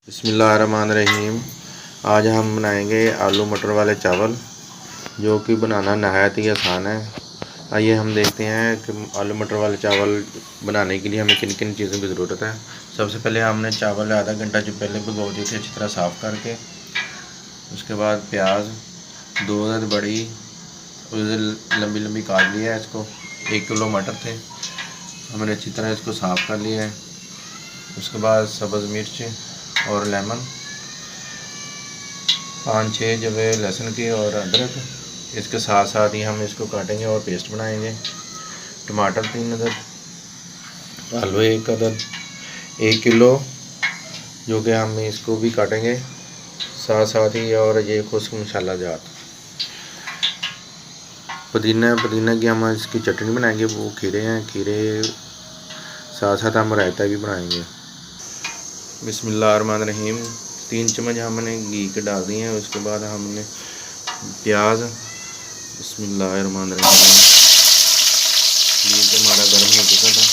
बिस्मिल्लाहिर्रहमानिर्रहीम। आज हम बनाएंगे आलू मटर वाले चावल, जो कि बनाना नहायत ही आसान है। आइए हम देखते हैं कि आलू मटर वाले चावल बनाने के लिए हमें किन किन चीज़ों की ज़रूरत है। सबसे पहले हमने चावल आधा घंटा जो पहले भिगो दिए थे अच्छी तरह साफ़ करके। उसके बाद प्याज 2 अदद बड़ी लंबी लंबी काट लिया है। इसको 1 किलो मटर थे, हमने अच्छी तरह इसको साफ़ कर लिया है। उसके बाद सब्ज़ मिर्च और लेमन, 5-6 जवे लहसुन की और अदरक। इसके साथ साथ ही हम इसको काटेंगे और पेस्ट बनाएंगे। टमाटर 3 अदद, आलू 1 अदद, 1 किलो जो कि हम इसको भी काटेंगे साथ साथ ही। और ये खुश्क मसाला जात, पुदीना की हम इसकी चटनी बनाएंगे। वो खीरे हैं, खीरे साथ साथ हम रायता भी बनाएंगे। बिस्मिल्लाहिर्रहमानिर्रहीम। 3 चम्मच हमने घी के डाल दिए हैं। उसके बाद हमने प्याज, बिस्मिल्लाहिर्रहमानिर्रहीम, घी तो हमारा गर्म हो चुका था।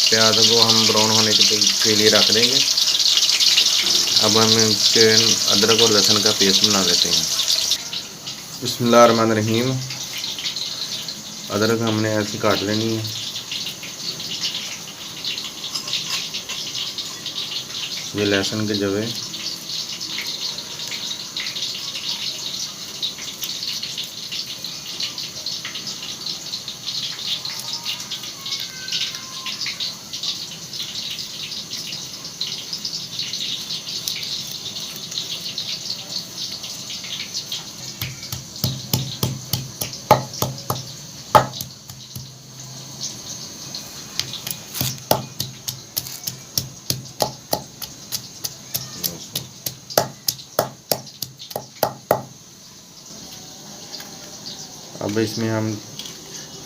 प्याज को हम ब्राउन होने के लिए रख देंगे। अब हम अदरक और लहसुन का पेस्ट बना लेते हैं। बिस्मिल्लाहिर्रहमानिर्रहीम। अदरक हमने ऐसी काट लेनी है। ये लहसुन के जवे, अब इसमें हम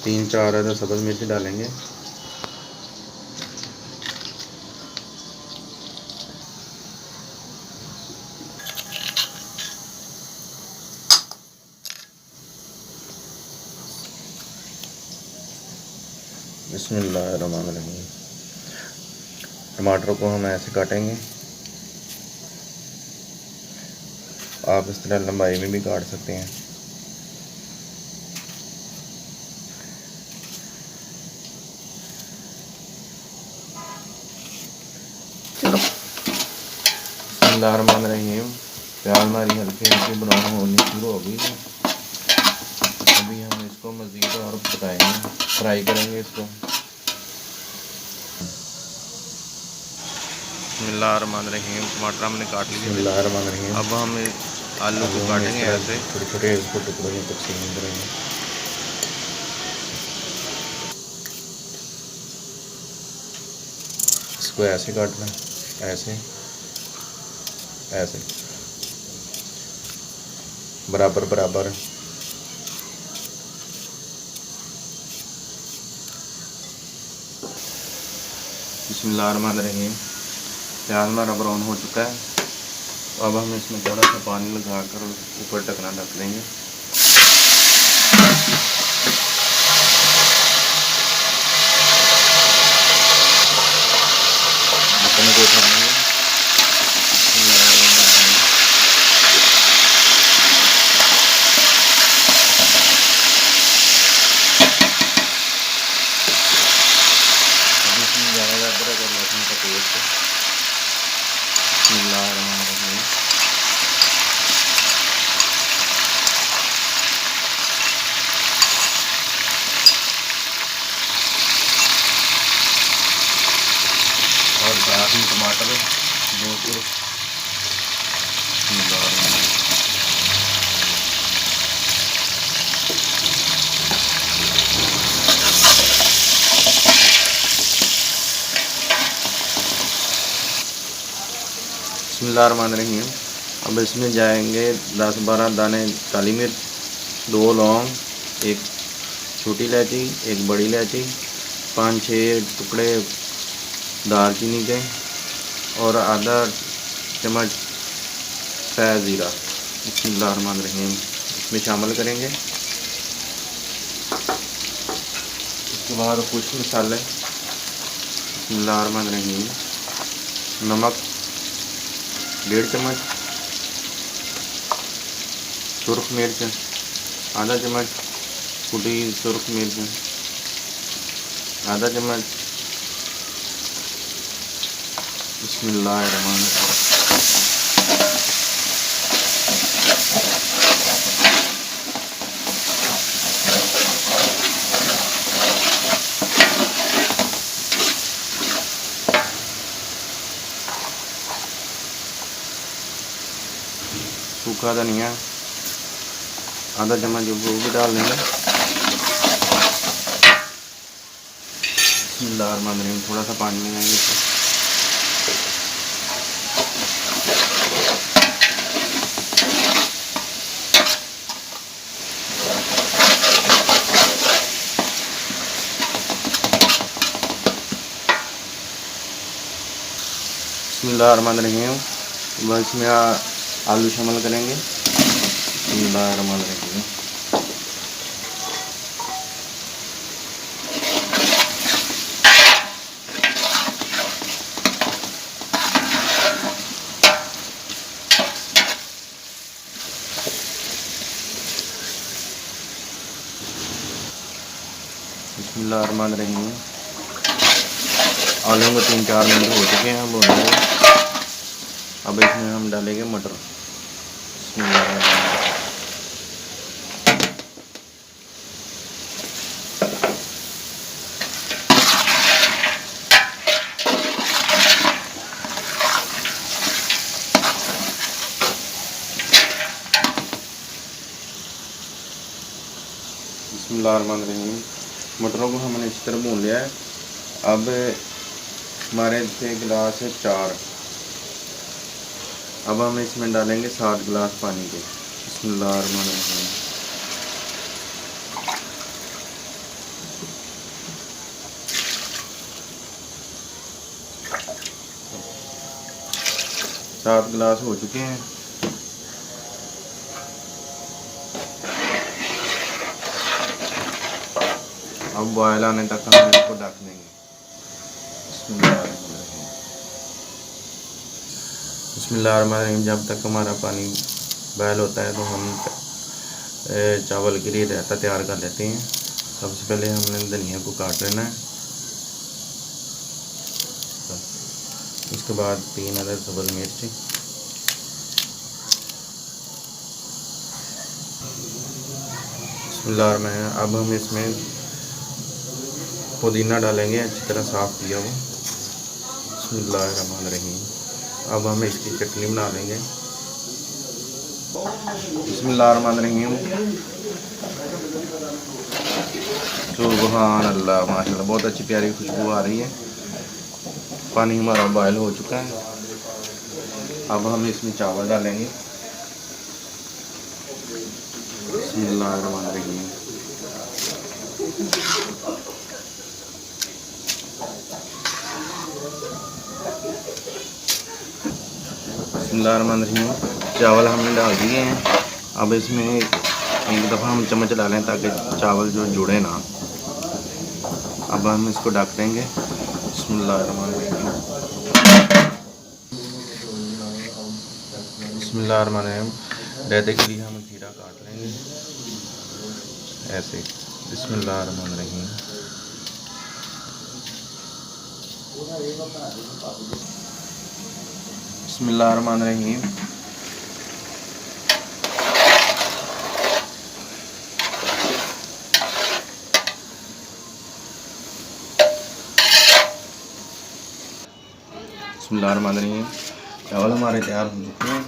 3-4 अदद सब्ज़ मिर्च डालेंगे। बिस्मिल्लाहिर्रहमानिर्रहीम। टमाटर को हम ऐसे काटेंगे। आप इस तरह लंबाई में भी काट सकते हैं। बिस्मिल्लाहिर्रहमानिर्रहीम। प्याज हमारी हल्की हल्की ब्राउन होनी शुरू हो गई है। अभी हम इसको मज़ीद और पकाएंगे, फ्राई करेंगे इसको। बिस्मिल्लाहिर्रहमानिर्रहीम। टमाटर हमने काट लिए। बिस्मिल्लाहिर्रहमानिर्रहीम। अब हम आलू को काटेंगे ऐसे छोटे छोटे, इसको टुकड़ों में तकसीम करेंगे। इसको ऐसे काटना, ऐसे ऐसे बराबर बराबर। बिस्मिल्लाहिर्रहमानिर्रहीम। प्याज हमारा ब्राउन हो चुका है। अब हम इसमें थोड़ा सा पानी लगाकर ऊपर ढकना ढक देंगे। ढक्कन को उठाएंगे। अदरक और लहसुन का पेस्ट, बिस्मिल्लाहिर्रहमानिर्रहीम। और साथ ही टमाटर 2 किलो। बिस्मिल्लाहिर्रहमानिर्रहीम। अब इसमें जाएंगे 10-12 दाने काली मिर्च, 2 लौंग, 1 छोटी इलायची, 1 बड़ी इलायची, 5-6 टुकड़े दालचीनी के और आधा चम्मच सफ़ेद ज़ीरा बिस्मिल्लाहिर्रहमानिर्रहीम इसमें शामिल करेंगे। उसके बाद कुछ मसाले बिस्मिल्लाहिर्रहमानिर्रहीम, नमक 1.5 चम्मच, सुरख मिर्च आधा चम्मच, कुटी सुरख मिर्च आधा चम्मच। बिस्मिल्लाहिर्रहमानिर्रहीम सूखा धनिया आधा चम्मच वो भी डाल देंगे। बिस्मिल्लाहिर्रहमानिर्रहीम थोड़ा सा पानी मिलाएंगे इसमें। बिस्मिल्लाहिर्रहमानिर्रहीम बस इसमें आलू शामिल करेंगे। बिस्मिल्लाहिर्रहमानिर्रहीम बिस्मिल्लाहिर्रहमानिर्रहीम आलू को 3-4 मिनट हो चुके हैं हम भूनेंगे। अब इसमें हम डालेंगे मटर। बिस्मिल्लाहिर्रहमानिर्रहीम मटरों को हमने इस तरह भून लिया है। अब हमारे थे गिलास है 4, अब हम इसमें डालेंगे 7 गिलास पानी के। बिस्मिल्लाहिर्रहमानिर्रहीम 7 गिलास हो चुके हैं। अब बॉयल आने तक हम इसको ढक देंगे। बिस्मिल्लाहिर्रहमानिर्रहीम जब तक हमारा पानी बॉयल होता है तो हम चावल के लिए रायता तैयार कर लेते हैं। सबसे पहले हमने धनिया को काट लेना है। उसके बाद 3 अदद सब्ज़ मिर्च, बिस्मिल्लाहिर्रहमानिर्रहीम अब हम इसमें पुदीना डालेंगे अच्छी तरह साफ़ किया हुआ। बिस्मिल्लाहिर्रहमानिर्रहीम अब हम इसकी चटनी बना लेंगे। बिस्मिल्लाहिर्रहमानिर्रहीम सुभान अल्लाह माशाल्लाह बहुत अच्छी प्यारी खुशबू आ रही है। पानी हमारा बॉयल हो चुका है। अब हम इसमें चावल डालेंगे। बिस्मिल्लाहिर्रहमानिर्रहीम बिस्मिल्लाहिर्रहमानिर्रहीम चावल हमने डाल दिए हैं। अब इसमें एक दफ़ा हम चम्मच डालें ताकि चावल जो जुड़े ना। अब हम इसको ढक देंगे। बिस्मिल्लाहिर्रहमानिर्रहीम बिस्मिल्लाहिर्रहमानिर्रहीम रायते के लिए हम खीरा काट लेंगे ऐसे। बिस्मिल्लाहिर्रहमानिर्रहीम बिस्मिल्लाहिर्रहमानिर्रहीम बिस्मिल्लाहिर्रहमानिर्रहीम चावल हमारे तैयार हो चुके हैं।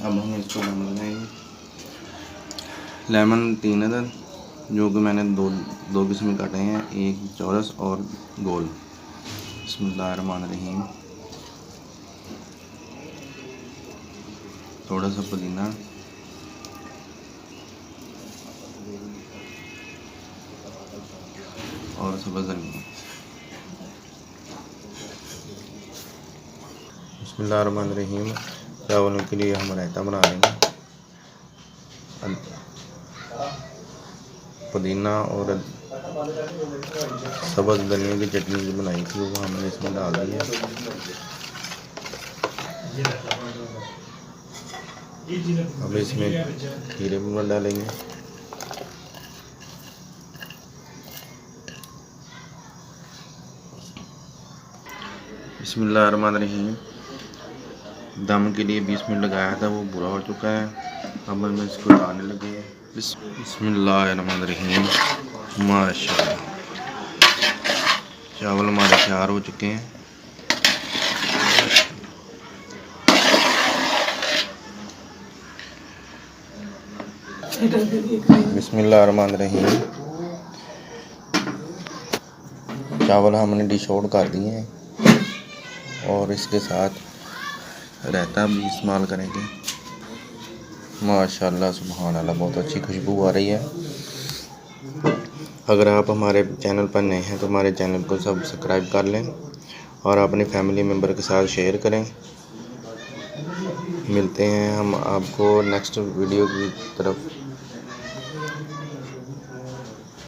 अब हम इसको लेमन लगाएंगे। लेमन 3 अदद जो कि मैंने दो किस्म काटे हैं, एक चौरस और गोल। बिस्मिल्लाहिर्रहमानिर्रहीम थोड़ा सा पुदीना और सब्ज़ धनिया। बिस्मिल्लाहिर्रहमानिर्रहीम चावलों के लिए हम रायता बना लेंगे। पुदीना और सब्ज़ धनिया की चटनी जो बनाई थी वो हमने इसमें डाल दी है। अब इसमें खीरे भी डालेंगे। बिस्मिल्लाहिर्रहमानिर्रहीम। दम के लिए 20 मिनट लगाया था, वो पूरा हो चुका है। अब हम इसको डालने लगे हैं। बिस्मिल्लाहिर्रहमानिर्रहीम। माशाअल्लाह, चावल हमारे तैयार हो चुके हैं। बिस्मिल्लाहिर्रहमानिर्रहीम। चावल हमने डिश आउट कर दिए हैं और इसके साथ रायता भी इस्तेमाल करेंगे। माशाअल्लाह सुभान अल्लाह, बहुत अच्छी खुशबू आ रही है। अगर आप हमारे चैनल पर नए हैं तो हमारे चैनल को सब्सक्राइब कर लें और अपने फैमिली मेम्बर के साथ शेयर करें। मिलते हैं हम आपको नेक्स्ट वीडियो की तरफ।